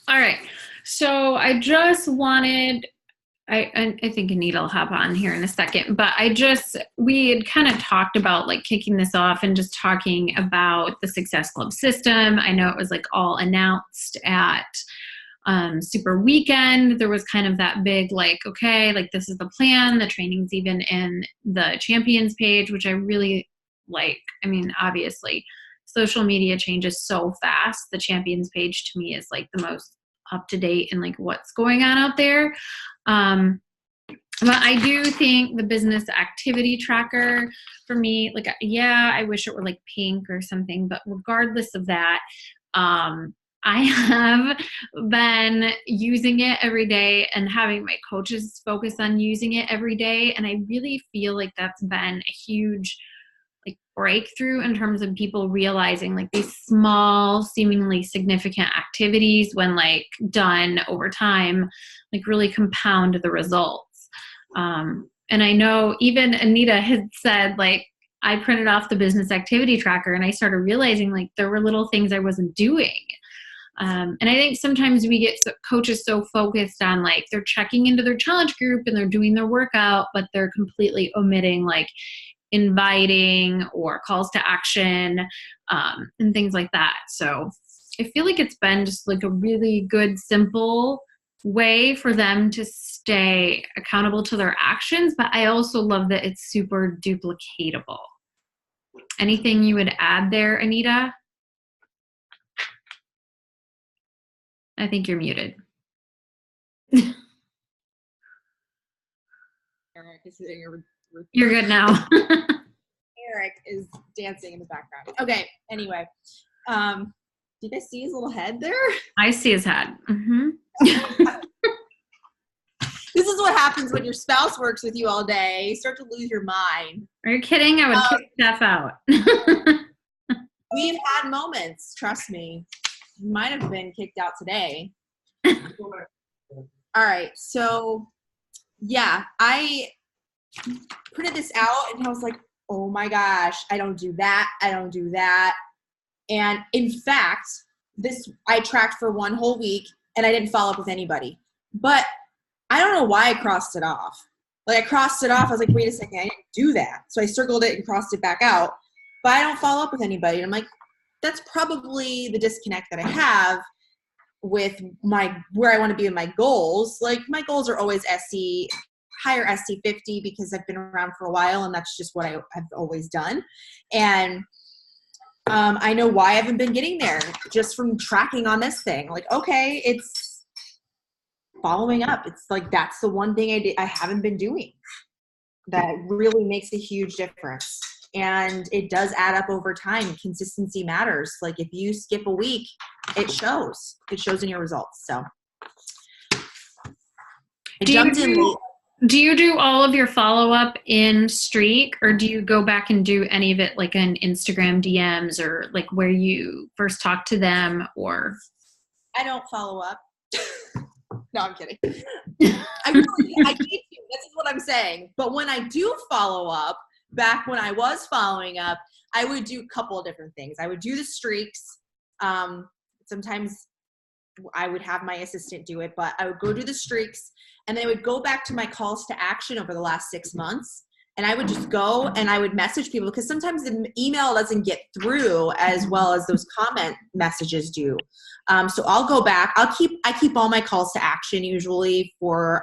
All right. So I just wanted, I think Anita will hop on here in a second, but we had kind of talked about like kicking this off and just talking about the Success Club system. I know it was like all announced at Super Weekend. There was kind of that big like, okay, like this is the plan. The training's even in the champions page, which I really like. I mean, obviously, social media changes so fast. The champions page to me is like the most up to date and like what's going on out there. But I do think the business activity tracker for me, like, yeah, I wish it were like pink or something, but regardless of that, I have been using it every day and having my coaches focus on using it every day. And I really feel like that's been a huge like breakthrough in terms of people realizing like these small, seemingly significant activities when like done over time, like really compound the results. And I know even Anita had said like, I printed off the business activity tracker and I started realizing like there were little things I wasn't doing. And I think sometimes we get coaches so focused on like they're checking into their challenge group and they're doing their workout, but they're completely omitting like inviting or calls to action and things like that. So I feel like it's been just like a really good, simple way for them to stay accountable to their actions. But I also love that it's super duplicatable. Anything you would add there, Anita? I think you're muted. Eric is sitting here. You're good now. Eric is dancing in the background. Okay, anyway. Do you guys see his little head there? I see his head. Mm-hmm. This is what happens when your spouse works with you all day. You start to lose your mind. Are you kidding? I would kick Steph out. We've had moments, trust me. You might have been kicked out today. All right, so yeah, I printed this out and I was like, oh my gosh, I don't do that. I don't do that. And in fact, I tracked for one whole week and I didn't follow up with anybody. But I don't know why I crossed it off. Like I crossed it off. I was like, wait a second, I didn't do that. So I circled it and crossed it back out. But I don't follow up with anybody. And I'm like, that's probably the disconnect that I have with where I want to be in my goals. Like my goals are always higher SC50 because I've been around for a while and that's just what I've always done. And I know why I haven't been getting there just from tracking on this thing. Like, okay, it's following up. It's like, that's the one thing I haven't been doing that really makes a huge difference. And it does add up over time. Consistency matters. Like if you skip a week, it shows in your results. So Do you do all of your follow-up in Streak, or do you go back and do any of it like in Instagram DMs or like where you first talk to them? Or I don't follow up. No, I'm kidding. I need to. This is what I'm saying. But when I do follow up, back when I was following up, I would do a couple of different things. I would do the streaks. Sometimes I would have my assistant do it, but I would go do the streaks and then I would go back to my calls to action over the last 6 months. And I would just go and I would message people because sometimes the email doesn't get through as well as those comment messages do. So I'll go back. I keep all my calls to action usually for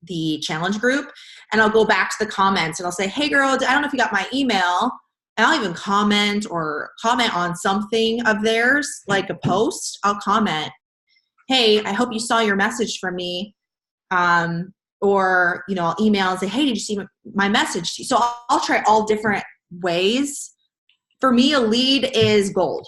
the challenge group, and I'll go back to the comments and I'll say, hey girl, I don't know if you got my email. And I'll even comment on something of theirs, like a post. I'll comment, hey, I hope you saw your message from me. Or, I'll email and say, hey, did you see my message to you? So I'll try all different ways. For me, a lead is gold.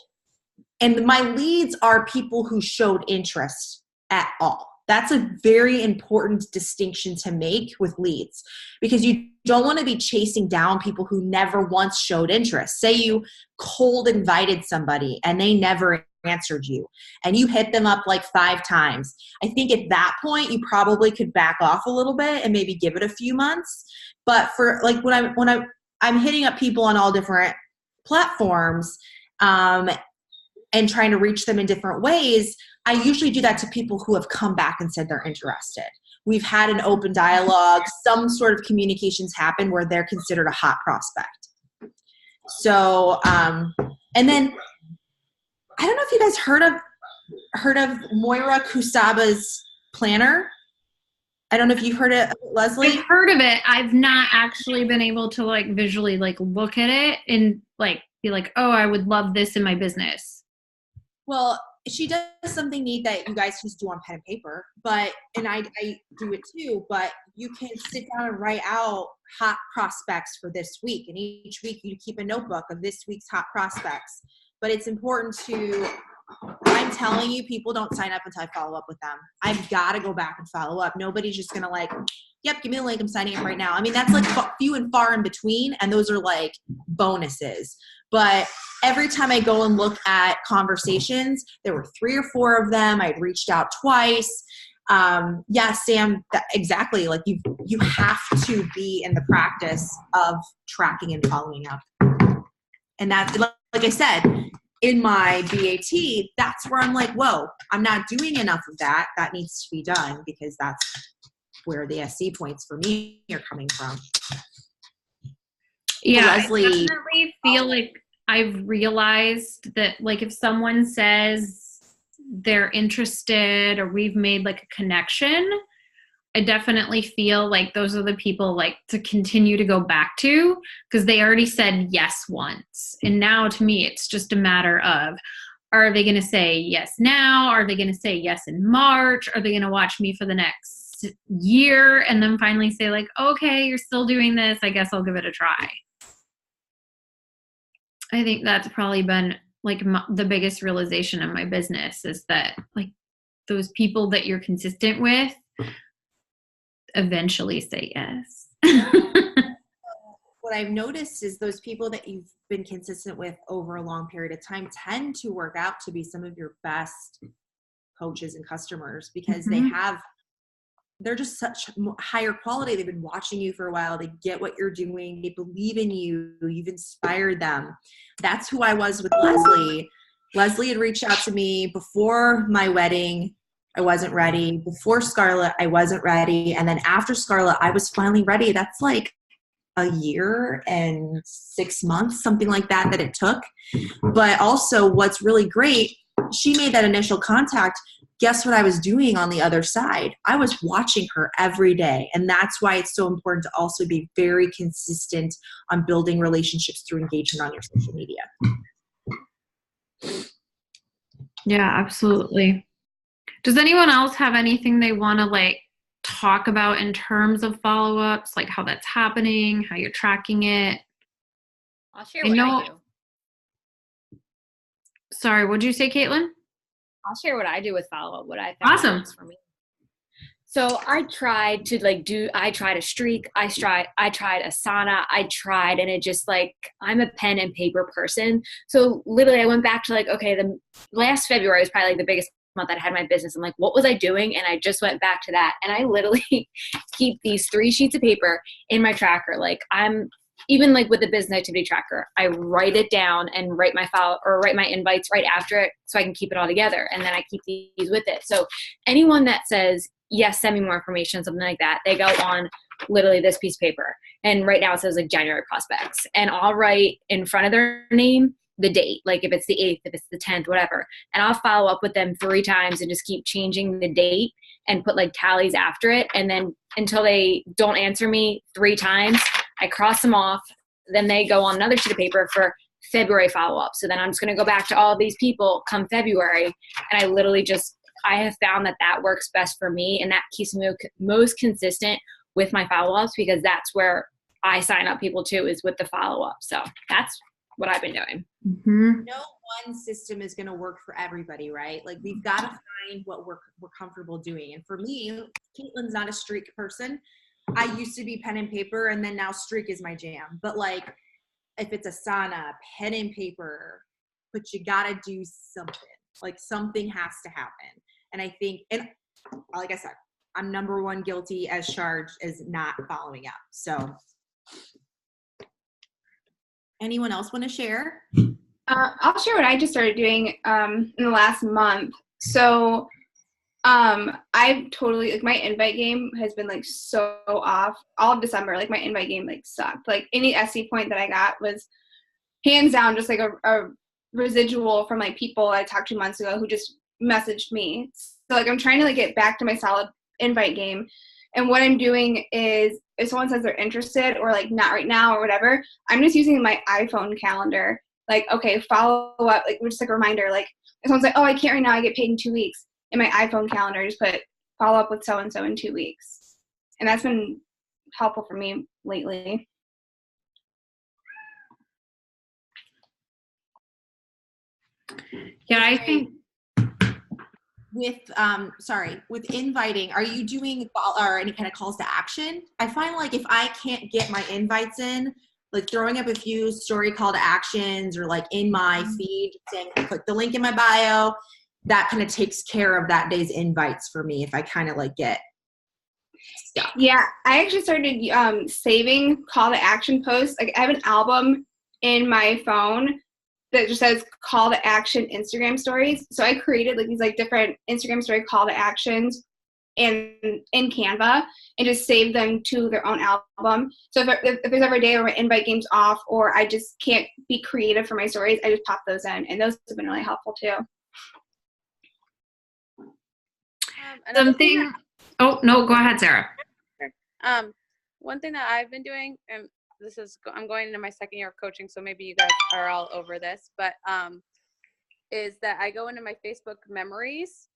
And my leads are people who showed interest at all. That's a very important distinction to make with leads because you don't want to be chasing down people who never once showed interest. Say you cold invited somebody and they never answered you and you hit them up like 5 times. I think at that point you probably could back off a little bit and maybe give it a few months. But for like when I'm hitting up people on all different platforms and trying to reach them in different ways, I usually do that to people who have come back and said they're interested. We've had an open dialogue, some sort of communications happen where they're considered a hot prospect. So, and then I don't know if you guys heard of Moira Kusaba's planner. I don't know if you've heard it, Leslie. I've heard of it. I've not actually been able to like visually like look at it and like be like, oh, I would love this in my business. Well, she does something neat that you guys just do on pen and paper, and I do it too, but you can sit down and write out hot prospects for this week. And each week you keep a notebook of this week's hot prospects. But it's important I'm telling you, people don't sign up until I follow up with them. I've got to go back and follow up. Nobody's just going to like, yep, give me a link. I'm signing up right now. I mean, that's like few and far in between. And those are like bonuses. But every time I go and look at conversations, there were 3 or 4 of them. I'd reached out twice. Yeah, Sam, exactly. Like you have to be in the practice of tracking and following up. And that's, like I said, in my BAT, that's where I'm like, whoa, I'm not doing enough of that. That needs to be done because that's where the SC points for me are coming from. Yeah, Leslie, I definitely feel like I've realized that like if someone says they're interested or we've made like a connection, I definitely feel like those are the people like to continue to go back to because they already said yes once. And now to me, it's just a matter of, are they going to say yes now? Are they going to say yes in March? Are they going to watch me for the next year and then finally say like, okay, you're still doing this. I guess I'll give it a try. I think that's probably been like the biggest realization of my business is that like those people that you're consistent with eventually say yes. What I've noticed is those people that you've been consistent with over a long period of time tend to work out to be some of your best coaches and customers because they're just such higher quality. They've been watching you for a while. They get what you're doing. They believe in you. You've inspired them. That's who I was with Leslie. Leslie had reached out to me before my wedding. I wasn't ready. Before Scarlett, I wasn't ready. And then after Scarlett, I was finally ready. That's like a year and 6 months, something like that it took. But also what's really great, she made that initial contact. Guess what I was doing on the other side? I was watching her every day. And that's why it's so important to also be very consistent on building relationships through engagement on your social media. Yeah, absolutely. Does anyone else have anything they want to like talk about in terms of follow-ups, like how that's happening, how you're tracking it? I'll share what I do. Sorry, what'd you say, Caitlin? I'll share what I do with follow-up, what I found awesome for me. So I tried a streak, I tried Asana, and it just like, I'm a pen and paper person. So literally I went back to like, okay, the last February was probably like the biggest month that I had my business. I'm like, what was I doing? And I just went back to that. And I literally keep these 3 sheets of paper in my tracker. Like even like with the business activity tracker, I write it down and write my invites right after it so I can keep it all together. And then I keep these with it. So anyone that says, yes, send me more information, something like that, they go on literally this piece of paper. And right now it says like January prospects. And I'll write in front of their name the date, like if it's the 8th, if it's the 10th, whatever. And I'll follow up with them 3 times and just keep changing the date and put like tallies after it. And then until they don't answer me 3 times, I cross them off. Then they go on another sheet of paper for February follow-up. So then I'm just going to go back to all these people come February. And I literally I have found that works best for me. And that keeps me most consistent with my follow-ups because that's where I sign up people too, is with the follow-up. So that's what I've been doing. Mm-hmm. No one system is going to work for everybody, right? Like we've got to find what we're comfortable doing. And for me, Caitlin's not a streak person. I used to be pen and paper, and then now streak is my jam. But like, if it's Asana, pen and paper, but you got to do something. Like something has to happen. And I think, and like I said, I'm number 1 guilty as charged as not following up. So anyone else want to share? I'll share what I just started doing in the last month. So I've totally, like, my invite game has been like so off all of December. Like my invite game like sucked. Like any SC point that I got was hands down just like a residual from like people I talked to months ago who just messaged me. So like I'm trying to like get back to my solid invite game. And what I'm doing is if someone says they're interested or like not right now or whatever, I'm just using my iPhone calendar. Like, okay, follow up, like just like a reminder. Like if someone's like, oh, I can't right now, I get paid in 2 weeks. In my iPhone calendar, just put follow up with so-and-so in 2 weeks. And that's been helpful for me lately. Yeah, I think with inviting, are you doing or any kind of calls to action? I find like if I can't get my invites in, like throwing up a few story call to actions or like in my feed saying click the link in my bio, that kind of takes care of that day's invites for me if I kind of like get stuck. Yeah, I actually started saving call to action posts. Like I have an album in my phone that just says call to action Instagram stories. So I created like these like different Instagram story call to actions in Canva and just saved them to their own album. So if there's ever a day where my invite game's off or I just can't be creative for my stories, I just pop those in, and those have been really helpful too. something. Oh no, go ahead, Sarah. One thing that I've been doing, and I'm going into my second year of coaching, so maybe you guys are all over this, but is that I go into my Facebook memories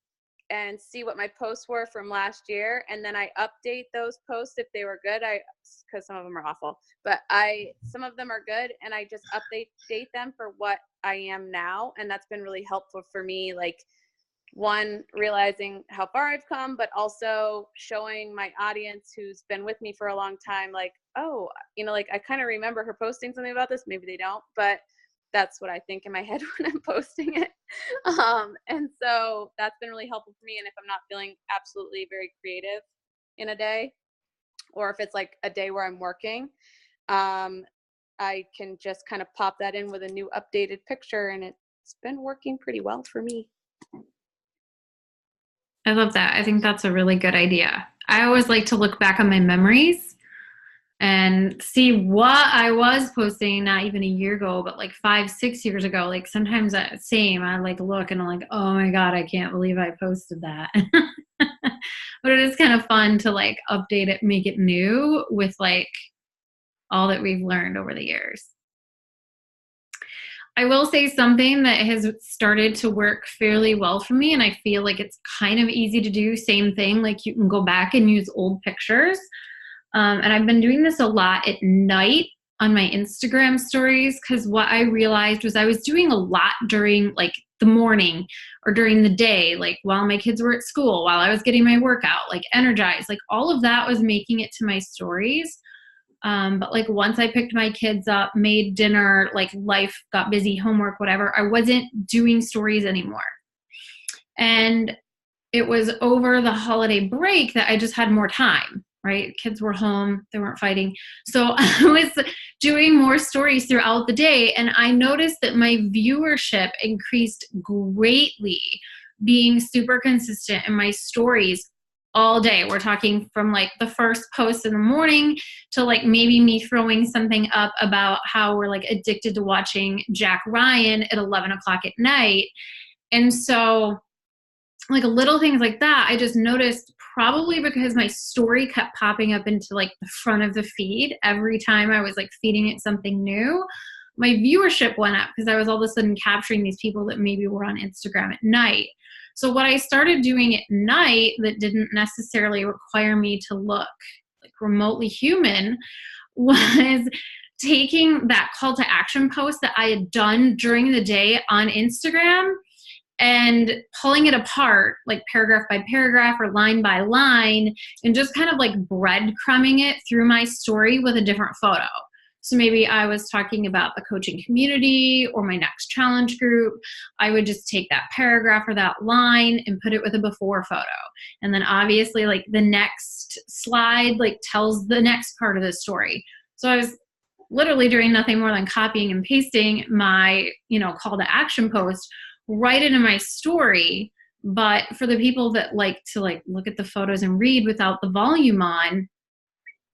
and see what my posts were from last year, and then I update those posts if they were good. Because some of them are awful, but some of them are good, and I just update them for what I am now, and that's been really helpful for me. Like, one, realizing how far I've come, but also showing my audience who's been with me for a long time, like, oh, like I kind of remember her posting something about this. Maybe they don't, but that's what I think in my head when I'm posting it. And so that's been really helpful for me. And if I'm not feeling absolutely very creative in a day, or if it's like a day where I'm working, I can just kind of pop that in with a new updated picture, and it's been working pretty well for me. I love that. I think that's a really good idea. I always like to look back on my memories and see what I was posting, not even a year ago, but like 5-6 years ago. Like sometimes I like look and I'm like, oh my God, I can't believe I posted that. But it is kind of fun to like update it, make it new with like all that we've learned over the years. I will say something that has started to work fairly well for me, and I feel like it's kind of easy to do. Same thing, like you can go back and use old pictures. And I've been doing this a lot at night on my Instagram stories, because what I realized was I was doing a lot during like the morning or during the day, like while my kids were at school, while I was getting my workout, like energized, like all of that was making it to my stories. But like once I picked my kids up, made dinner, like life got busy, homework, whatever, I wasn't doing stories anymore. And it was over the holiday break that I just had more time, right? Kids were home, they weren't fighting. So I was doing more stories throughout the day. And I noticed that my viewership increased greatly, being super consistent in my stories all day. We're talking from like the first post in the morning to like maybe me throwing something up about how we're like addicted to watching Jack Ryan at 11 o'clock at night. And so like little things like that, I just noticed, probably because my story kept popping up into like the front of the feed every time I was like feeding it something new, my viewership went up because I was all of a sudden capturing these people that maybe were on Instagram at night. So what I started doing at night that didn't necessarily require me to look like remotely human was taking that call to action post that I had done during the day on Instagram and pulling it apart like paragraph by paragraph or line by line and just kind of like breadcrumbing it through my story with a different photo. So maybe I was talking about the coaching community or my next challenge group. I would just take that paragraph or that line and put it with a before photo. And then obviously like the next slide like tells the next part of the story. So I was literally doing nothing more than copying and pasting my, call to action post right into my story But for the people that like to like look at the photos and read without the volume on,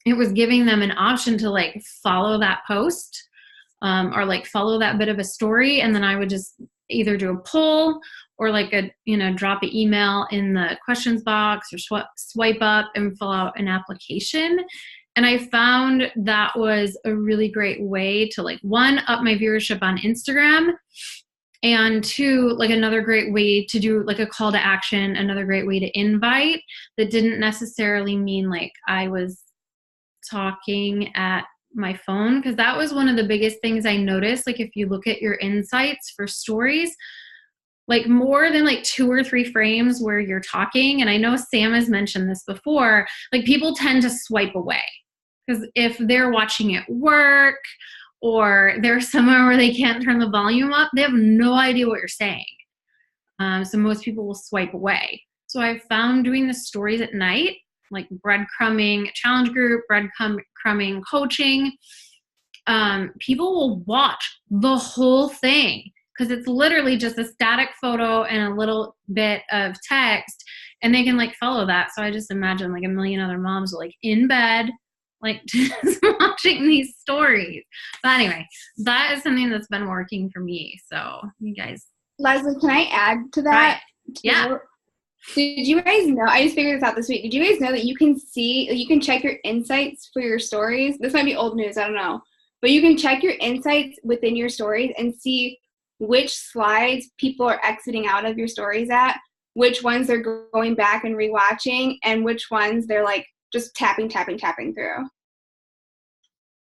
it was giving them an option to like follow that post, or like follow that bit of a story. And then I would just either do a poll or like drop an email in the questions box or swipe up and fill out an application. And I found that was a really great way to like, one, up my viewership on Instagram, and two, like another great way to do like a call to action, another great way to invite that didn't necessarily mean like I was talking at my phone, because that was one of the biggest things I noticed. Like if you look at your insights for stories, like more than like 2 or 3 frames where you're talking, and I know Sam has mentioned this before, like people tend to swipe away because if they're watching at work or they're somewhere where they can't turn the volume up, they have no idea what you're saying. So most people will swipe away. So I found doing the stories at night, like breadcrumbing challenge group, breadcrumbing coaching, people will watch the whole thing because it's literally just a static photo and a little bit of text, and they can like follow that. So I just imagine like a million other moms like in bed, like just watching these stories. But anyway, that is something that's been working for me. So you guys. Leslie, can I add to that? Right. Yeah. Did you guys know, I just figured this out this week, did you guys know that you can check your insights for your stories? This might be old news, I don't know. But you can check your insights within your stories and see which slides people are exiting out of your stories at, which ones they're going back and rewatching, and which ones they're like just tapping through.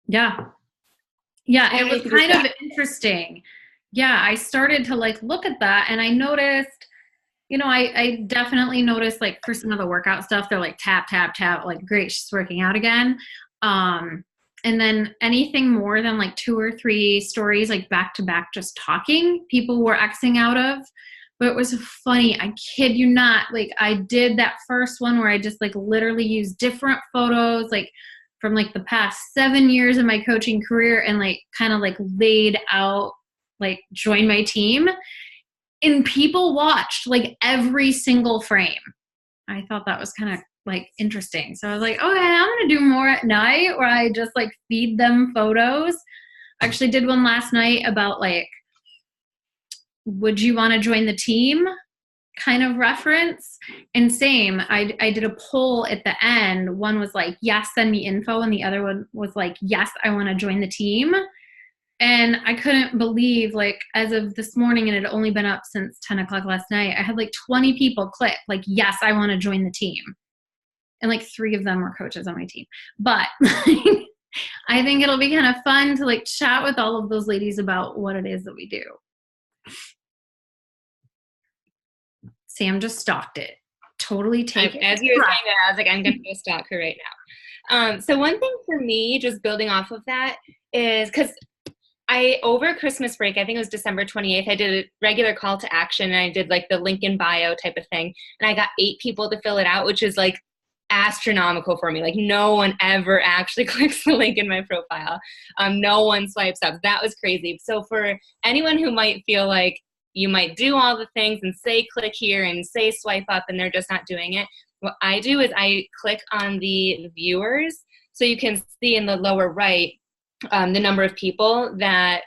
Yeah. Yeah, it was kind of interesting. Yeah, I started to like look at that, and I noticed, I definitely noticed like for some of the workout stuff, they're like tap, tap, tap, like great, she's working out again. And then anything more than like 2 or 3 stories, like back to back, just talking, people were Xing out of. But it was funny, I kid you not, like I did that first one where I just like literally used different photos, like from like the past 7 years of my coaching career, and like kind of like laid out, like join my team. And people watched like every single frame. I thought that was kind of like interesting. So I was like, okay, I'm going to do more at night where I just like feed them photos. I actually did one last night about like, would you want to join the team kind of reference? And same, I did a poll at the end. One was like, yes, send me info. And the other one was like, yes, I want to join the team. And I couldn't believe, like, as of this morning, and it had only been up since 10 o'clock last night, I had like 20 people click, like, yes, I want to join the team. And like 3 of them were coaches on my team. But I think it'll be kind of fun to like chat with all of those ladies about what it is that we do. Sam just stalked it. Totally take it. As you were saying that, I was like, I'm going to go stalk her right now. So one thing for me, just building off of that, is because over Christmas break, I think it was December 28th, I did a regular call to action, and I did like the link in bio type of thing. And I got 8 people to fill it out, which is like astronomical for me. Like no one ever actually clicks the link in my profile. No one swipes up. That was crazy. So for anyone who might feel like you might do all the things and say click here and say swipe up and they're just not doing it, what I do is I click on the viewers, so you can see in the lower right the number of people that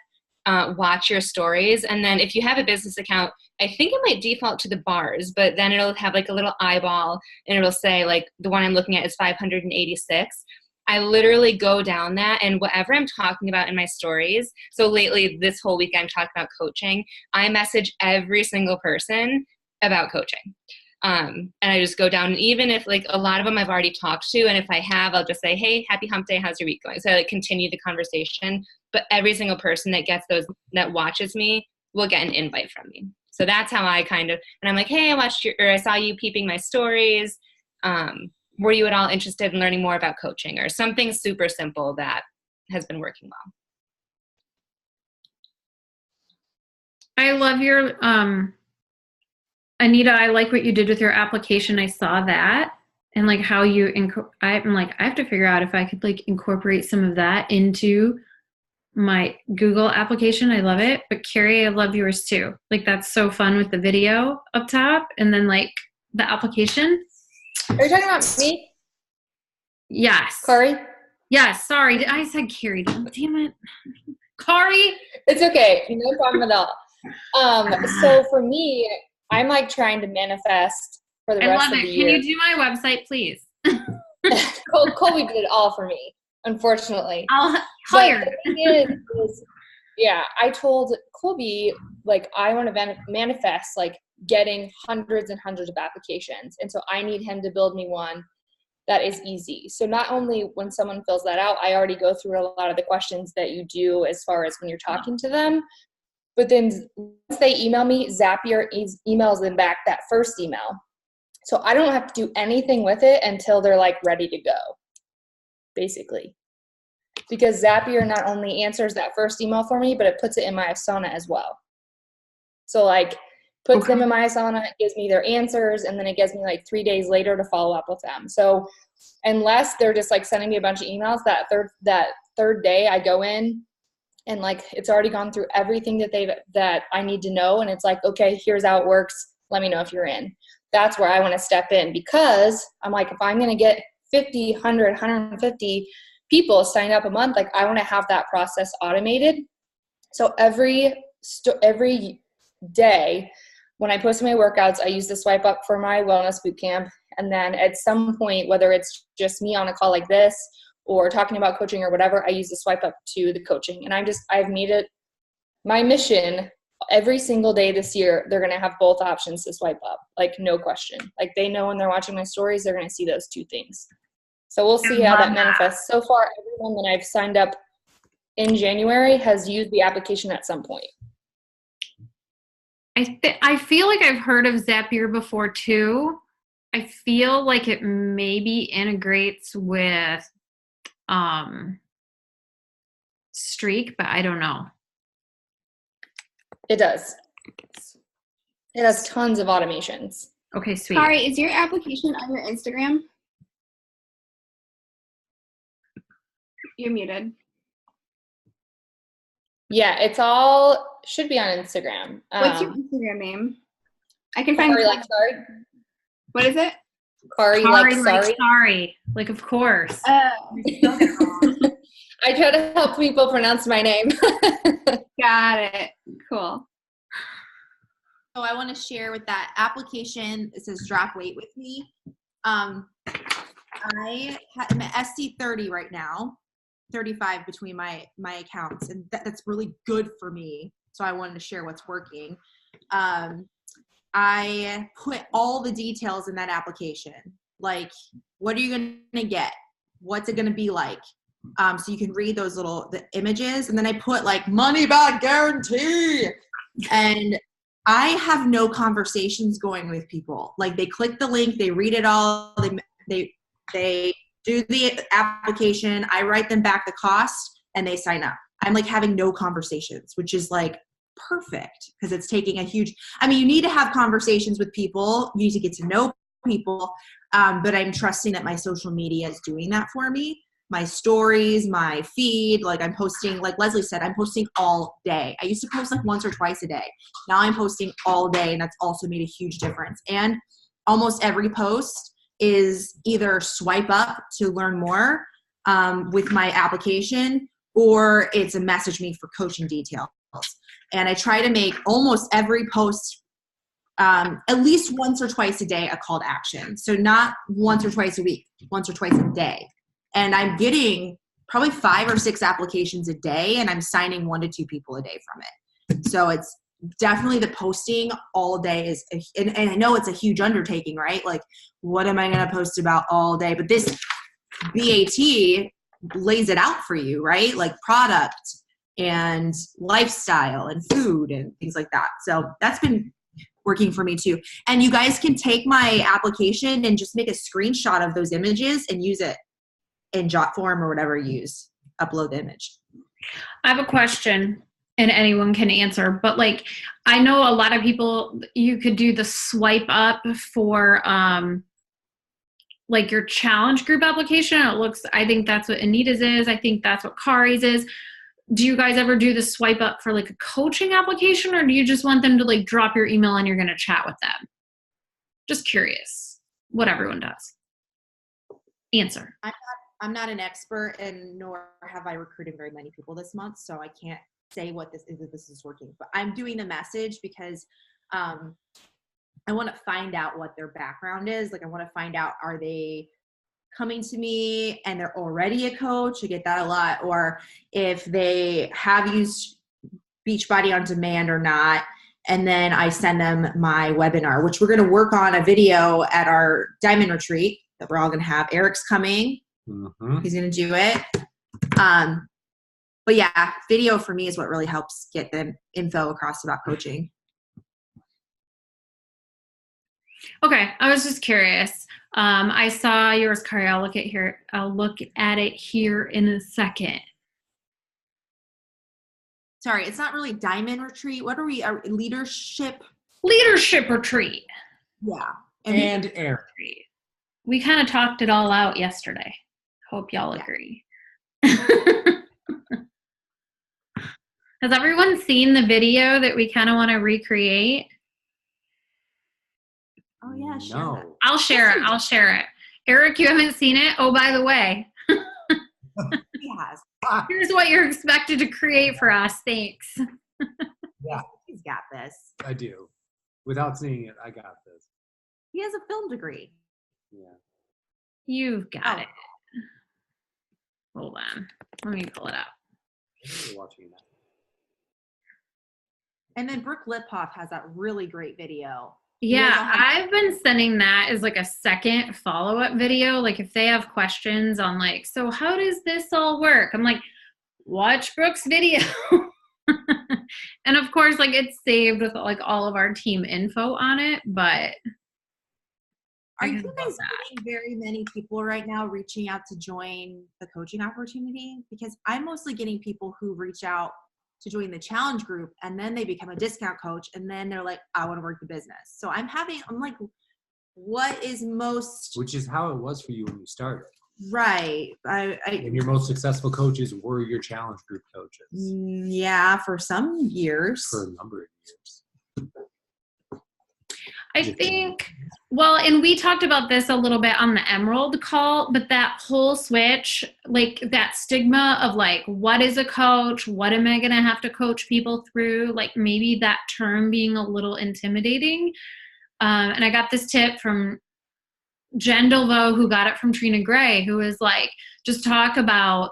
watch your stories. And then if you have a business account, I think it might default to the bars, but then it'll have like a little eyeball and it'll say like the one I'm looking at is 586. I literally go down that, and whatever I'm talking about in my stories, so lately this whole week I'm talking about coaching, I message every single person about coaching. And I just go down, and even if like a lot of them I've already talked to, and if I have, I'll just say, hey, happy hump day, how's your week going? So I like continue the conversation, but every single person that gets those, that watches me, will get an invite from me. So that's how I kind of, and I'm like, hey, I saw you peeping my stories. Were you at all interested in learning more about coaching, or something super simple that has been working well? I love your, Anita, I like what you did with your application. I saw that, and like how you, I'm like, I have to figure out if I could like incorporate some of that into my Google application. I love it. But Carrie, I love yours too. Like that's so fun with the video up top and then like the application. Are you talking about me, Yes. Corey? Yes. Sorry. I said Carrie. Damn it. Kari. It's okay. No problem at all. So for me, I'm like trying to manifest for the I rest love of it. the Can year. you do my website, please? Colby did it all for me, unfortunately. I'll But hire. the thing is, yeah, I told Colby, like, I want to manifest, like, getting hundreds and hundreds of applications. And so I need him to build me one that is easy. So not only when someone fills that out, I already go through a lot of the questions that you do as far as when you're talking to them. But then once they email me, Zapier emails them back that first email. So I don't have to do anything with it until they're like ready to go, basically. Because Zapier not only answers that first email for me, but it puts it in my Asana as well. So like puts them in my Asana, it gives me their answers, and then it gives me like 3 days later to follow up with them. So unless they're just like sending me a bunch of emails, that third day I go in and like it's already gone through everything that I need to know, and it's like, okay, here's how it works. Let me know if you're in. That's where I want to step in, because I'm like, if I'm going to get 50, 100, 150 people sign up a month, like I want to have that process automated. So every day when I post my workouts, I use the swipe up for my wellness boot camp. And then at some point, whether it's just me on a call like this or talking about coaching or whatever, I use the swipe up to the coaching. And I've made it my mission every single day this year. They're going to have both options to swipe up, like no question. Like they know when they're watching my stories, they're going to see those two things. So we'll see how that manifests. So far, everyone that I've signed up in January has used the application at some point. I feel like I've heard of Zapier before too. I feel like it maybe integrates with Streak, but I don't know. It does. It has tons of automations. Okay, sweet. Kari, is your application on your Instagram? You're muted. Yeah, it's all should be on Instagram. What's your Instagram name? I can find. Kari like sorry. What is it? Kari like sorry. Sorry, like of course. I try to help people pronounce my name. Got it. Cool. So I want to share with that application. It says drop weight with me. I'm at SC30 right now, 35 between my accounts, and that's really good for me. So I wanted to share what's working. I put all the details in that application. Like, what are you going to get? What's it going to be like? So you can read those the images, and then I put like money back guarantee. And I have no conversations going with people. Like they click the link, they read it all, they do the application, I write them back the cost, and they sign up. I'm like having no conversations, which is like perfect because it's taking a huge, you need to have conversations with people. You need to get to know people. But I'm trusting that my social media is doing that for me. My stories, my feed, like I'm posting, like Leslie said, I'm posting all day. I used to post like once or twice a day. Now I'm posting all day, and that's also made a huge difference. And almost every post is either swipe up to learn more with my application, or it's a message me for coaching details. And I try to make almost every post at least once or twice a day a call to action. So not once or twice a week, once or twice a day. And I'm getting probably 5 or 6 applications a day, and I'm signing 1 to 2 people a day from it. So it's definitely the posting all day and I know it's a huge undertaking, right? Like, what am I going to post about all day? But this BAT lays it out for you, right? Like product and lifestyle and food and things like that. So that's been working for me too. And you guys can take my application and just make a screenshot of those images and use it in jot form or whatever you use. Upload the image. I have a question, and anyone can answer, but like I know a lot of people, you could do the swipe up for like your challenge group application. It looks, I think that's what Anita's is. I think that's what Kari's is. do you guys ever do the swipe up for like a coaching application, or do you just want them to like drop your email and you're going to chat with them? Just curious what everyone does. Answer. I'm not an expert, and nor have I recruited very many people this month, so I can't say what this is, if this is working. But I'm doing the message because I want to find out what their background is. Like, I want to find out, are they coming to me and they're already a coach? I get that a lot. Or if they have used Beachbody on Demand or not. And then I send them my webinar, which we're going to work on a video at our Diamond Retreat that we're all going to have. Eric's coming. Mm-hmm. He's going to do it. But yeah, video for me is what really helps get the info across about coaching. Okay, I was just curious. I saw yours, Kari. I'll look at it here in a second. Sorry, it's not really Diamond Retreat. What are we? Leadership retreat. Yeah. And Aaron. We kind of talked it all out yesterday. Hope y'all agree. Has everyone seen the video that we kind of want to recreate? Oh yeah, sure. No. I'll share it. Eric, you haven't seen it? Oh, by the way. He has. Here's what you're expected to create for us. Thanks. Yeah, he's got this. I do. Without seeing it, I got this. He has a film degree. Yeah. You've got it. Hold on. Let me pull it up. You're watching that. And then Brooke Liphoff has that really great video. Yeah, I've been sending that as like a second follow-up video. Like if they have questions on like, so how does this all work? I'm like, watch Brooke's video. And of course, like it's saved with like all of our team info on it, but are you guys getting very many people right now reaching out to join the coaching opportunity? Because I'm mostly getting people who reach out to join the challenge group and then they become a discount coach and then they're like, I want to work the business. So I'm like, what is most? Which is how it was for you when you started. Right. And your most successful coaches were your challenge group coaches. Yeah, for some years. For a number of years. I think, well, and we talked about this a little bit on the Emerald call, but that whole switch, like that stigma of like, what is a coach? What am I going to have to coach people through? Like maybe that term being a little intimidating. And I got this tip from Jen Delvaux, who got it from Trina Gray, who was like, just talk about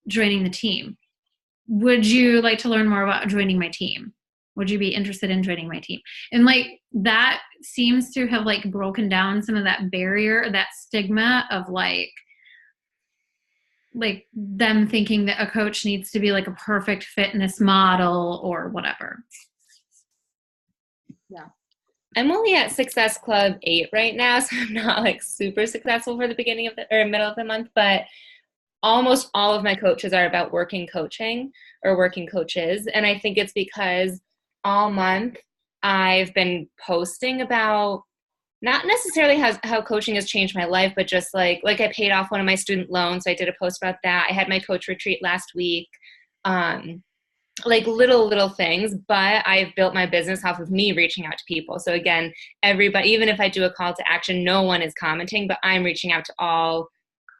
joining the team. Would you like to learn more about joining my team? Would you be interested in joining my team? And like that seems to have like broken down some of that barrier, that stigma of like them thinking that a coach needs to be like a perfect fitness model or whatever. Yeah. I'm only at Success Club 8 right now, so I'm not like super successful for the beginning of the or middle of the month, but almost all of my coaches are about working coaching or working coaches. And I think it's because all month I've been posting about not necessarily how coaching has changed my life, but just like I paid off one of my student loans. So I did a post about that. I had my coach retreat last week. Like little things, but I've built my business off of me reaching out to people. So again, everybody, even if I do a call to action, no one is commenting, but I'm reaching out to all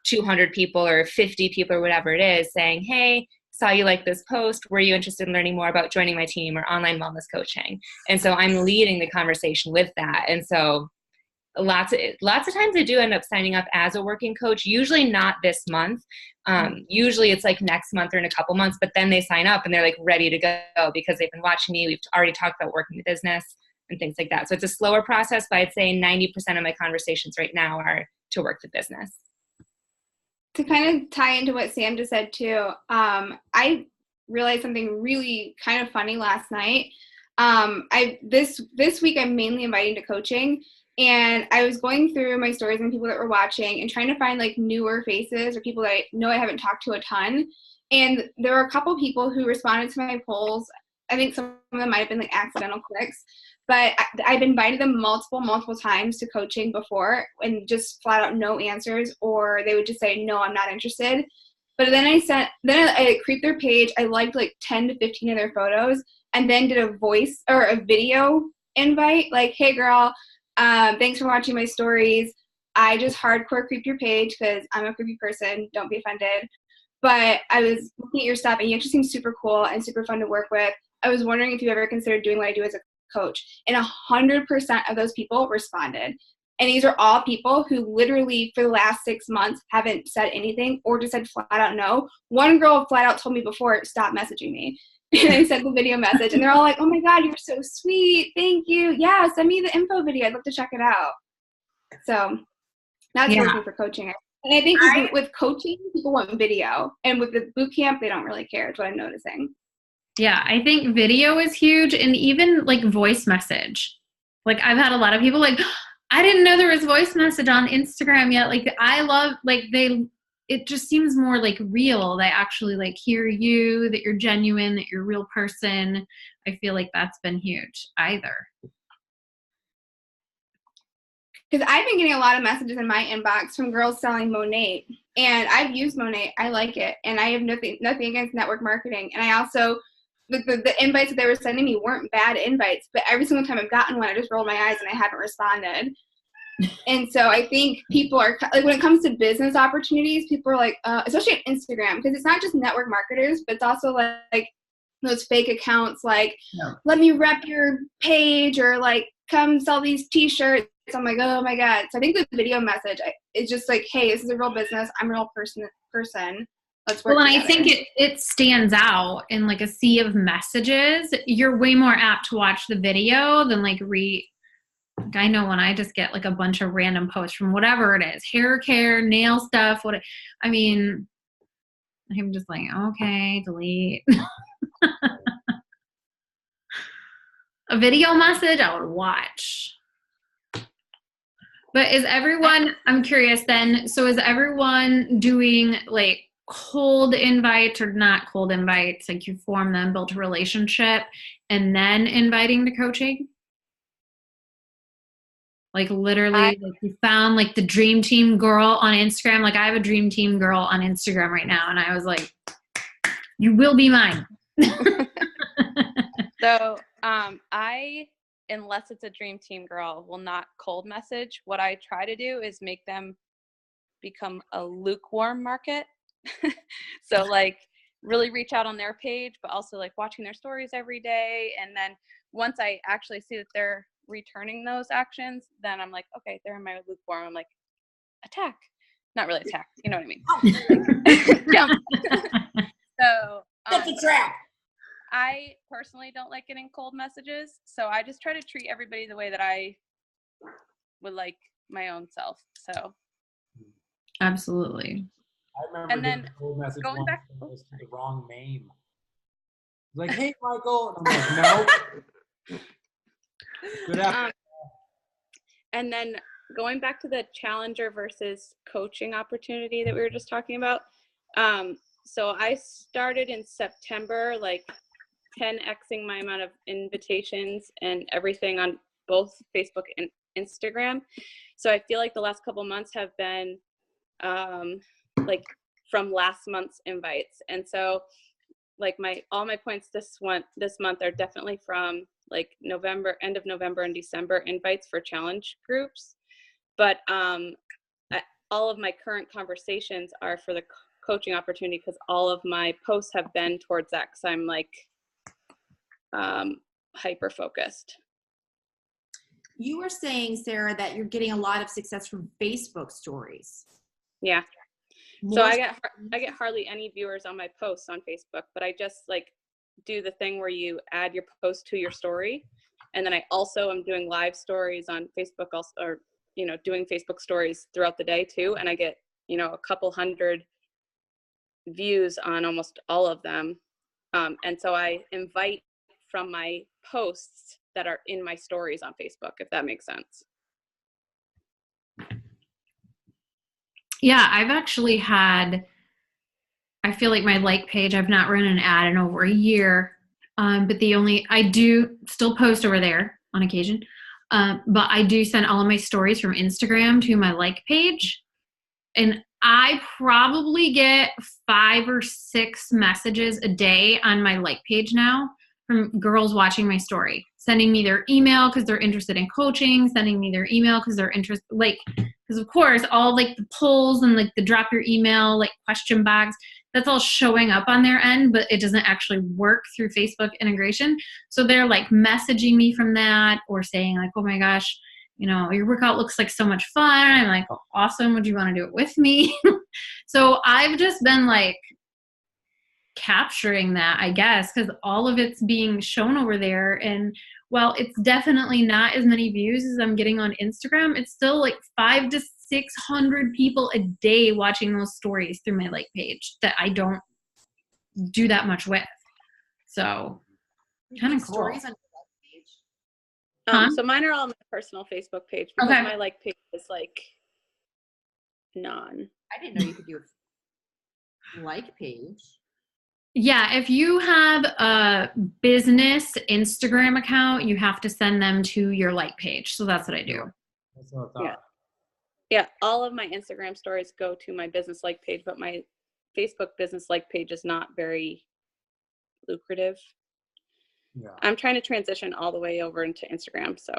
200 people or 50 people or whatever it is saying, hey, saw you like this post. Were you interested in learning more about joining my team or online wellness coaching? And so I'm leading the conversation with that. And so lots of times I do end up signing up as a working coach, usually not this month. Usually it's like next month or in a couple months, but then they sign up and they're like ready to go because they've been watching me. We've already talked about working the business and things like that. So it's a slower process, but I'd say 90% of my conversations right now are to work the business. To kind of tie into what Sam just said too, I realized something really kind of funny last night. This week I'm mainly inviting to coaching, and I was going through my stories and people that were watching and trying to find like newer faces or people that I know I haven't talked to a ton. And there were a couple people who responded to my polls. I think some of them might have been like accidental clicks, but I've invited them multiple times to coaching before and just flat out no answers, or they would just say, no, I'm not interested. But then I creeped their page. I liked like 10 to 15 of their photos, and then did a voice or a video invite, like, hey girl, thanks for watching my stories. I just hardcore creeped your page because I'm a creepy person. Don't be offended. But I was looking at your stuff, and you actually seem super cool and super fun to work with. I was wondering if you ever considered doing what I do as a coach. And 100% of those people responded. And these are all people who literally for the last 6 months haven't said anything or just said flat out no. One girl flat out told me before, stop messaging me. And I sent the video message, and they're all like, oh my God, you're so sweet. Thank you. Yeah, send me the info video. I'd love to check it out. So that's working for coaching. And I think with coaching, people want video. And with the boot camp, they don't really care, is what I'm noticing. Yeah, I think video is huge, and even like voice message. Like I've had a lot of people like, I didn't know there was voice message on Instagram yet. Like I love, like it just seems more like real. They actually like hear you, that you're genuine, that you're a real person. I feel like that's been huge either. Because I've been getting a lot of messages in my inbox from girls selling Monat. And I've used Monat. I like it. And I have nothing against network marketing. And I also, the invites that they were sending me weren't bad invites. But every single time I've gotten one, I just rolled my eyes and I haven't responded. And so I think people are, like, when it comes to business opportunities, people are like, especially on Instagram, because it's not just network marketers, but it's also like those fake accounts, like, let me rep your page, or like, come sell these t-shirts. I'm like, oh my God. So I think the video message is just like, hey, this is a real business. I'm a real person. Let's work together. I think it stands out in like a sea of messages. You're way more apt to watch the video than like I know when I just get like a bunch of random posts from whatever it is, hair care, nail stuff, I'm just like, okay, delete. A video message I would watch. But I'm curious then, so is everyone doing like cold invites or not cold invites, like you form them, built a relationship, and then inviting to coaching? Like literally, like you found like the dream team girl on Instagram. Like I have a dream team girl on Instagram right now, and I was like, you will be mine. So unless it's a dream team girl, will not cold message. What I try to do is make them become a lukewarm market. So like really reach out on their page, but also like watching their stories every day. And then once I actually see that they're returning those actions, then I'm like, okay, they're in my lukewarm. I'm like, attack. Not really attack. You know what I mean? Jump. So that's a trap. I personally don't like getting cold messages, so I just try to treat everybody the way that I would like my own self. So absolutely. I remember and then cold message going back to the wrong name. Like, hey Michael, and I'm like, no. Good afternoon. And then going back to the challenger versus coaching opportunity that we were just talking about. So I started in September, like 10xing my amount of invitations and everything on both Facebook and Instagram. So I feel like the last couple months have been like from last month's invites. And so like all my points this month are definitely from like end of November and December invites for challenge groups. But all of my current conversations are for the coaching opportunity, because all of my posts have been towards that, because I'm like hyper focused. You were saying, Sarah, that you're getting a lot of success from Facebook stories. Yeah. So I get hardly any viewers on my posts on Facebook, but I just like do the thing where you add your post to your story, and then I also am doing live stories on Facebook, also, or doing Facebook stories throughout the day too, and I get a couple hundred views on almost all of them, and so I invite from my posts that are in my stories on Facebook, if that makes sense. Yeah, I've actually had, I feel like my like page, I've not run an ad in over a year, but I do still post over there on occasion, but I do send all of my stories from Instagram to my like page, and I probably get 5 or 6 messages a day on my like page now from girls watching my story, sending me their email because they're interested in coaching, sending me their email because they're interested, like, because of course all like the polls and like the drop your email, like question box, that's all showing up on their end, but it doesn't actually work through Facebook integration. So they're like messaging me from that or saying like, oh my gosh, you know, your workout looks like so much fun. I'm like, oh, awesome. Would you want to do it with me? So I've just been like capturing that, I guess, because all of it's being shown over there. And while it's definitely not as many views as I'm getting on Instagram, it's still like 500 to 600 people a day watching those stories through my like page that I don't do that much with. So kind of cool. Stories on your page. Huh? So mine are all on my personal Facebook page because Okay. my like page is like none. I didn't know you could do a like page. Yeah, if you have a business Instagram account, you have to send them to your like page. So that's what I do. That's what I thought. Yeah, all of my Instagram stories go to my business like page, but my Facebook business like page is not very lucrative. Yeah. I'm trying to transition all the way over into Instagram, so.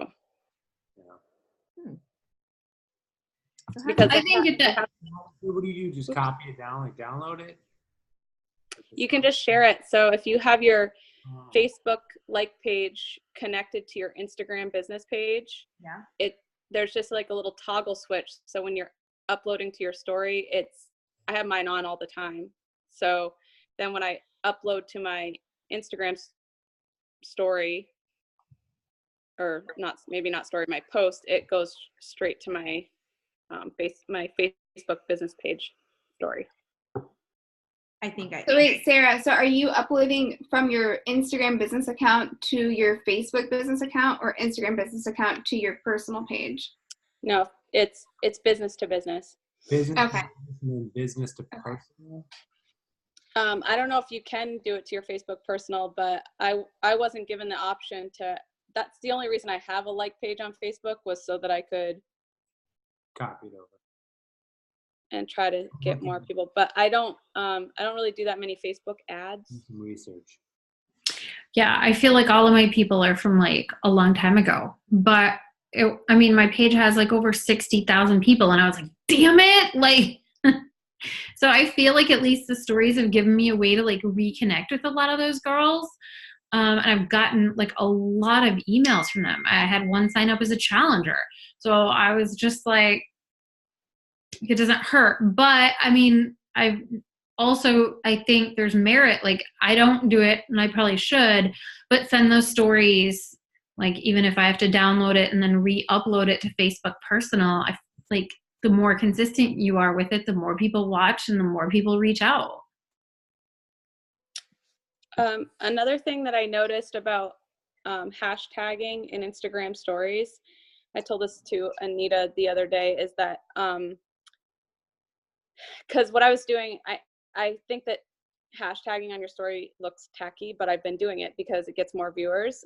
Because I think What do you do? Just copy it down, like download it? you can just share it. So if you have your Facebook like page connected to your Instagram business page, there's just like a little toggle switch. So when you're uploading to your story, I have mine on all the time. So then when I upload to my Instagram story, or maybe not story, my post, it goes straight to my my Facebook business page story. So wait, Sarah, so are you uploading from your Instagram business account to your Facebook business account, or Instagram business account to your personal page? No, it's business to business. Business Okay. to business to personal. I don't know if you can do it to your Facebook personal, but I wasn't given the option to. That's the only reason I have a like page on Facebook, was so that I could Copy it over and try to get more people. But I don't really do that many Facebook ads. Do some research. Yeah, I feel like all of my people are from like a long time ago. But my page has like over 60,000 people, and I was like, damn it! Like, so I feel like at least the stories have given me a way to like reconnect with a lot of those girls. And I've gotten like a lot of emails from them. I had one sign up as a challenger. So I was just like, it doesn't hurt. But I mean, I think there's merit. Like, I don't do it, and I probably should, but send those stories, like, even if I have to download it and then re-upload it to Facebook personal, I like the more consistent you are with it, the more people watch and the more people reach out. Another thing that I noticed about hashtagging in Instagram stories, I told this to Anita the other day, is that because what I was doing, I think that hashtagging on your story looks tacky, but I've been doing it because it gets more viewers.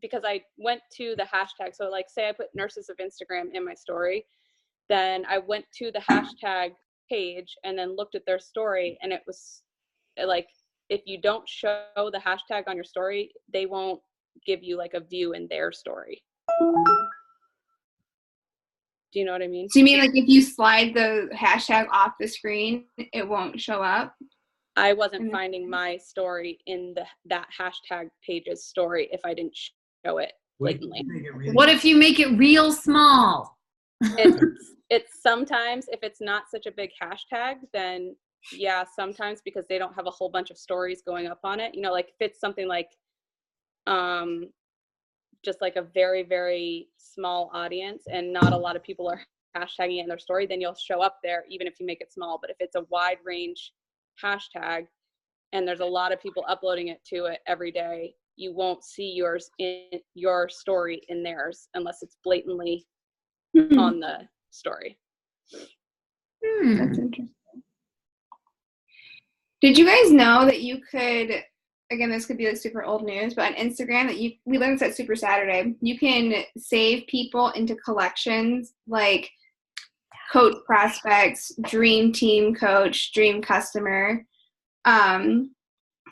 Because I went to the hashtag. So like, say I put Nurses of Instagram in my story, then I went to the hashtag page and then looked at their story, and it was like, if you don't show the hashtag on your story, they won't give you like a view in their story. Do you know what I mean? So you mean like if you slide the hashtag off the screen, it won't show up? I wasn't finding my story in that hashtag page's story if I didn't show it blatantly. What if you make it real small? It's sometimes, if it's not such a big hashtag, then yeah, sometimes, because they don't have a whole bunch of stories going up on it. You know, like if it's something like just like a very, very small audience and not a lot of people are hashtagging it in their story, then you'll show up there even if you make it small. But if it's a wide range hashtag and there's a lot of people uploading it to it every day, you won't see yours in your story in theirs unless it's blatantly on the story. That's interesting. Did you guys know that you could, again, this could be like super old news, but on Instagram, that we learned this at Super Saturday, you can save people into collections. Like, coach prospects, dream team coach, dream customer. So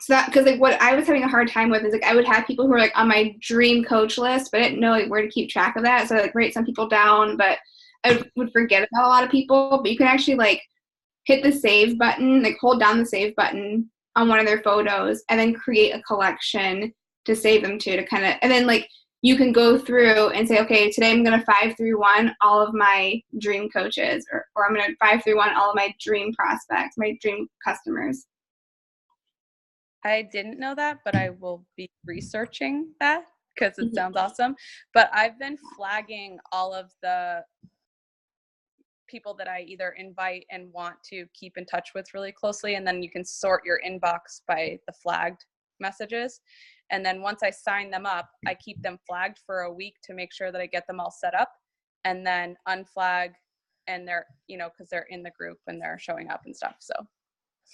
that, because like what I was having a hard time with is like I would have people who were like on my dream coach list, but I didn't know like where to keep track of that. So I like write some people down, but I would forget about a lot of people. But you can actually like hit the save button, like hold down the save button on one of their photos, and then create a collection to save them to kind of, and then like you can go through and say, okay, today I'm going to 531 all of my dream coaches, or I'm going to 531 all of my dream prospects, my dream customers. I didn't know that, but I will be researching that because it sounds awesome. But I've been flagging all of the people that I either invite and want to keep in touch with really closely, and then you can sort your inbox by the flagged messages. And then once I sign them up, I keep them flagged for a week to make sure that I get them all set up, and then unflag, and they're, you know, because they're in the group and they're showing up and stuff. So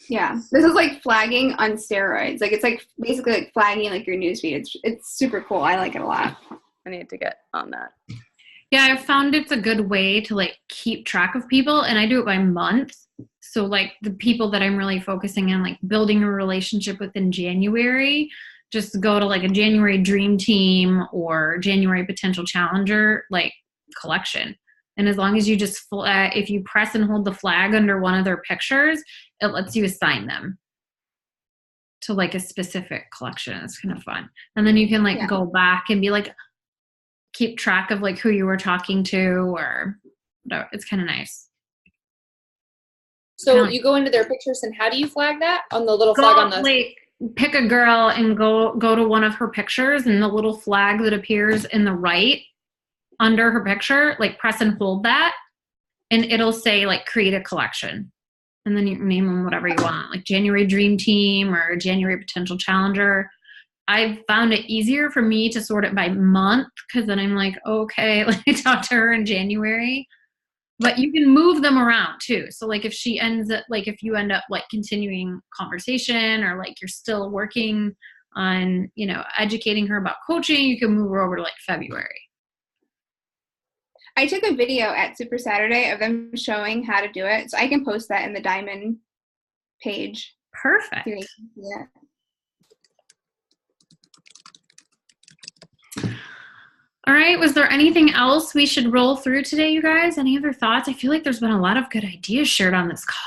yeah, this is like flagging on steroids. Like it's like basically like flagging like your newsfeed. It's super cool. I like it a lot. I need to get on that. Yeah, I've found it's a good way to like keep track of people, and I do it by month. So like the people that I'm really focusing on like building a relationship with in January, just go to like a January dream team or January potential challenger like collection. And as long as you just if you press and hold the flag under one of their pictures, it lets you assign them to like a specific collection. It's kind of fun. And then you can like go back and be like, keep track of like who you were talking to or whatever. It's kind of nice. So you go into their pictures, and how do you flag that? On the little flag on the... Like, pick a girl and go to one of her pictures, and the little flag that appears in the right under her picture, like press and hold that, and it'll say like create a collection. And then you can name them whatever you want, like January Dream Team or January Potential Challenger. I've found it easier for me to sort it by month, because then I'm like, okay, let me talk to her in January. But you can move them around too. So like if she ends up, like if you end up like continuing conversation, or like you're still working on, you know, educating her about coaching, you can move her over to like February. I took a video at Super Saturday of them showing how to do it. So I can post that in the Diamond page. Perfect. Yeah. All right. Was there anything else we should roll through today, you guys? Any other thoughts? I feel like there's been a lot of good ideas shared on this call.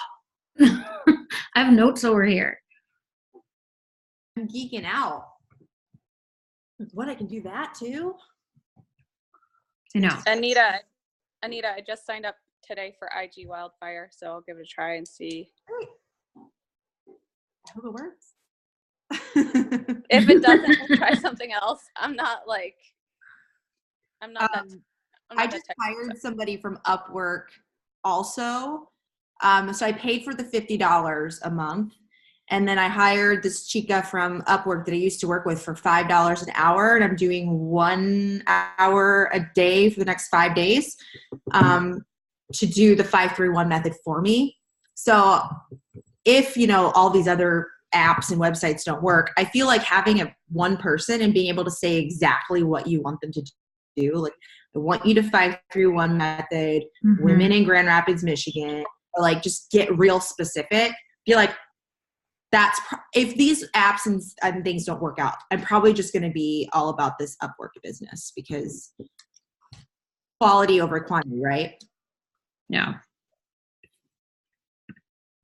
I have notes over here. I'm geeking out. What, I can do that too? I know. Anita, I just signed up today for IG Wildfire, so I'll give it a try and see. Great. I hope it works. If it doesn't, we'll try something else. I'm not I just hired somebody from Upwork also. So I paid for the $50 a month. And then I hired this chica from Upwork that I used to work with for $5 an hour. And I'm doing 1 hour a day for the next 5 days to do the 531 method for me. So if, you know, all these other apps and websites don't work, I feel like having one person and being able to say exactly what you want them to do. Like, I want you to 531 method, women in Grand Rapids, Michigan, or like just get real specific. Feel like that's if these apps and things don't work out, I'm probably just going to be all about this Upwork business, because quality over quantity, right? Yeah.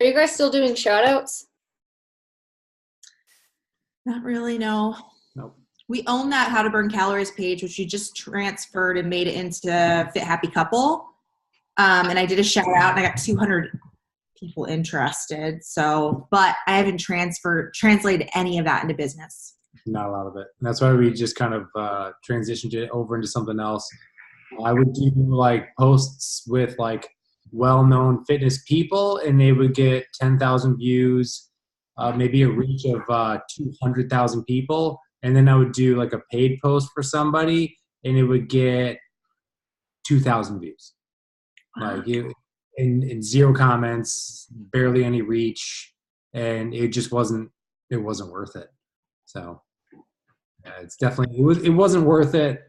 Are you guys still doing shout outs? Not really, no. Nope. We own that How to Burn Calories page, which we just transferred and made it into Fit Happy Couple. And I did a shout out, and I got 200 people interested. So, but I haven't translated any of that into business. Not a lot of it. And that's why we just kind of transitioned it over into something else. I would do like posts with like well-known fitness people, and they would get 10,000 views, maybe a reach of 200,000 people. And then I would do like a paid post for somebody, and it would get 2,000 views. Wow. Like it, and 0 comments, barely any reach, and it just wasn't worth it. So yeah, it's definitely it wasn't worth it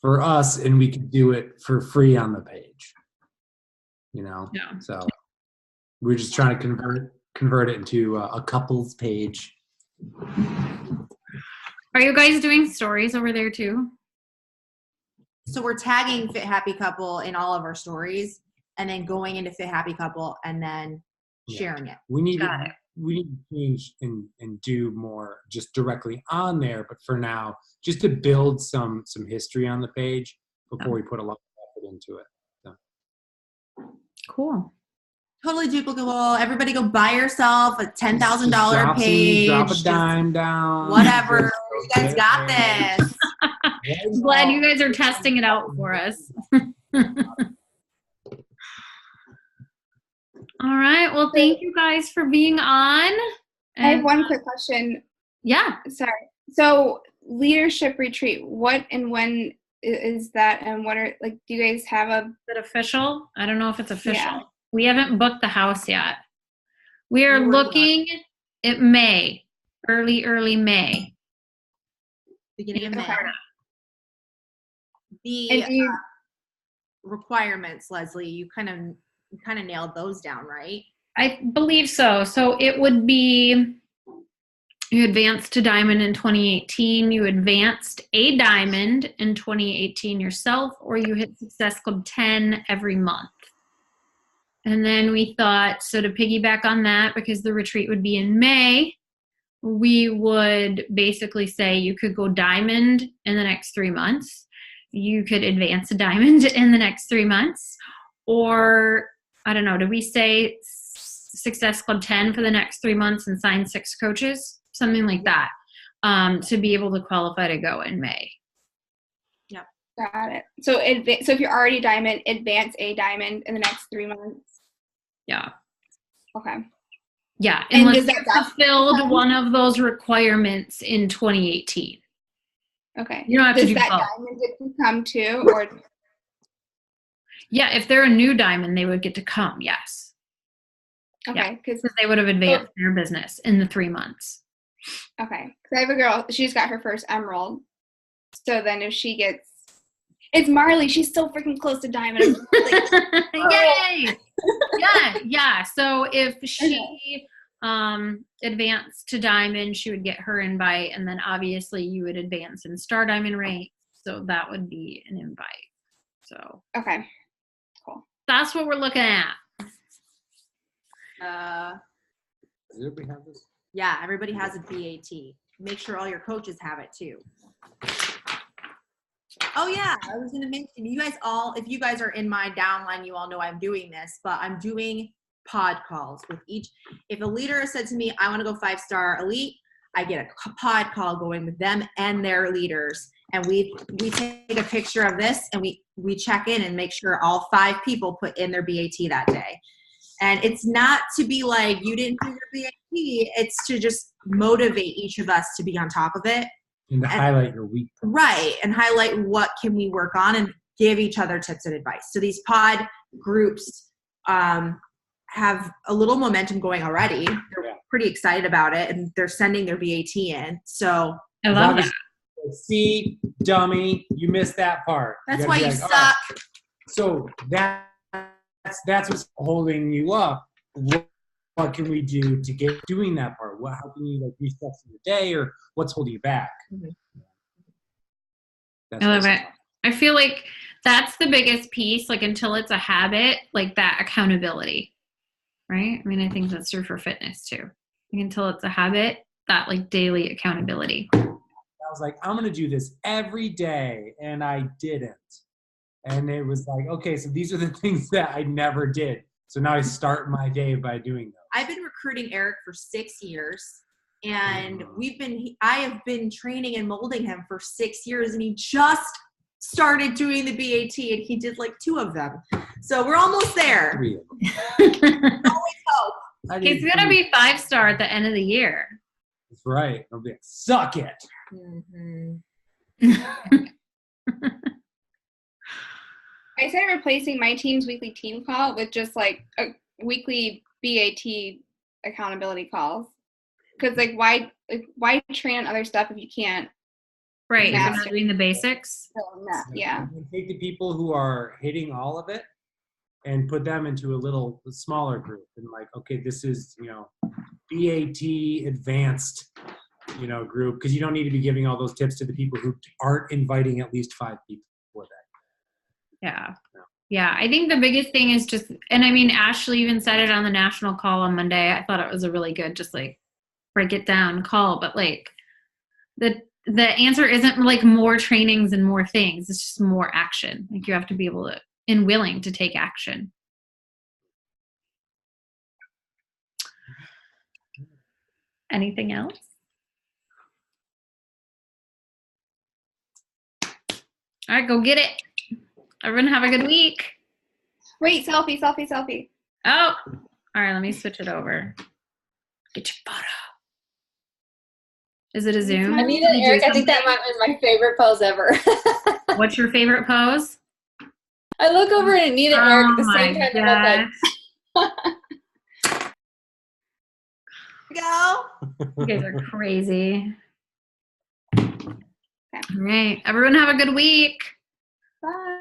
for us, and we could do it for free on the page. you know? Yeah. So we're just trying to convert it into a couples page. Are you guys doing stories over there too? So we're tagging Fit Happy Couple in all of our stories and then going into Fit Happy Couple and then sharing it. We need Got it. we need to change and do more just directly on there, but for now, just to build some history on the page before we put a lot of effort into it. So. Cool. Totally duplicable. Everybody go buy yourself a $10,000 page. Drop a dime down. Whatever. You guys got this. I'm glad you guys are testing it out for us. All right. Well, thank you guys for being on. I have one quick question. Yeah. Sorry. So leadership retreat, what and when is that? And what are, like, do you guys have a... Is it official? I don't know if it's official. Yeah. We haven't booked the house yet. We are looking at May, early May. Beginning of May. Okay. The And do you, requirements, Leslie, you kind of nailed those down, right? I believe so. So it would be you advanced to diamond in 2018, you advanced a diamond in 2018 yourself, or you hit Success Club 10 every month. And then we thought, so to piggyback on that, because the retreat would be in May, we would basically say you could go diamond in the next 3 months. You could advance a diamond in the next 3 months. Or, I don't know, did we say Success Club 10 for the next 3 months and sign 6 coaches? Something like that, to be able to qualify to go in May. Yep. got it. So if you're already diamond, advance a diamond in the next 3 months. Yeah. Okay. Yeah, And unless does you that fulfilled one of those requirements in 2018. Okay. You don't have to Does do that both. diamond get to come too, or Yeah, if they're a new diamond, they would get to come, yes. okay? Because Because they would have advanced their business in the 3 months. okay, because I have a girl. She's got her first emerald. So then if she gets, it's Marley. She's so freaking close to diamond. Yay! Yeah. So if she advanced to diamond, she would get her invite, and then obviously you would advance in star diamond rank. So that would be an invite. So Okay. Cool. that's what we're looking at. Does everybody have this? Yeah, everybody has a BAT. Make sure all your coaches have it too. Oh yeah, I was gonna mention, you guys all, if you guys are in my downline, you all know I'm doing this, but I'm doing pod calls with each. If a leader has said to me, I want to go 5-star elite, I get a pod call going with them and their leaders. And we take a picture of this and we check in and make sure all 5 people put in their BAT that day. And it's not to be like, you didn't do your BAT, it's to just motivate each of us to be on top of it. And to highlight your weak points. Right, and highlight what can we work on and give each other tips and advice. So these pod groups have a little momentum going already. They're pretty excited about it, and they're sending their BAT in. So I love that. See, dummy, you missed that part. That's why you like, suck. all right. So that's what's holding you up. What can we do to get doing that part? How can you like restructure your day, or what's holding you back? I love it. I feel like that's the biggest piece, like until it's a habit, like that accountability, right? I mean, I think that's true for fitness too. Like, until it's a habit, that like daily accountability. I was like, I'm going to do this every day, and I didn't. And it was like, okay, so these are the things that I never did. So now I start my day by doing them. I've been recruiting Eric for 6 years, and I have been training and molding him for 6 years, and he just started doing the BAT, and he did like 2 of them. So we're almost there. 3 of them. Always hope. He's gonna be 5-star at the end of the year. That's right. I'll be like, suck it. I started replacing my team's weekly team call with just like a weekly BAT accountability calls. Because like why train on other stuff if you can't? Right, if you're master not doing the basics. Yeah. And take the people who are hitting all of it and put them into a little smaller group and like, okay, this is, BAT advanced, group, because you don't need to be giving all those tips to the people who aren't inviting at least 5 people for that. Yeah, I think the biggest thing is just, and I mean, Ashley even said it on the national call on Monday. I thought it was a really good, just like break it down call, but like the answer isn't like more trainings and more things. It's just more action. Like you have to be able to and willing to take action. Anything else? All right, go get it. Everyone have a good week. Wait, selfie. Oh, all right, let me switch it over. Get your photo. Is it a Zoom? Anita and Eric, I think that might be my favorite pose ever. What's your favorite pose? I look over at Anita and Eric at the same time and I'm like, Go. You guys are crazy. All right, everyone have a good week. Bye.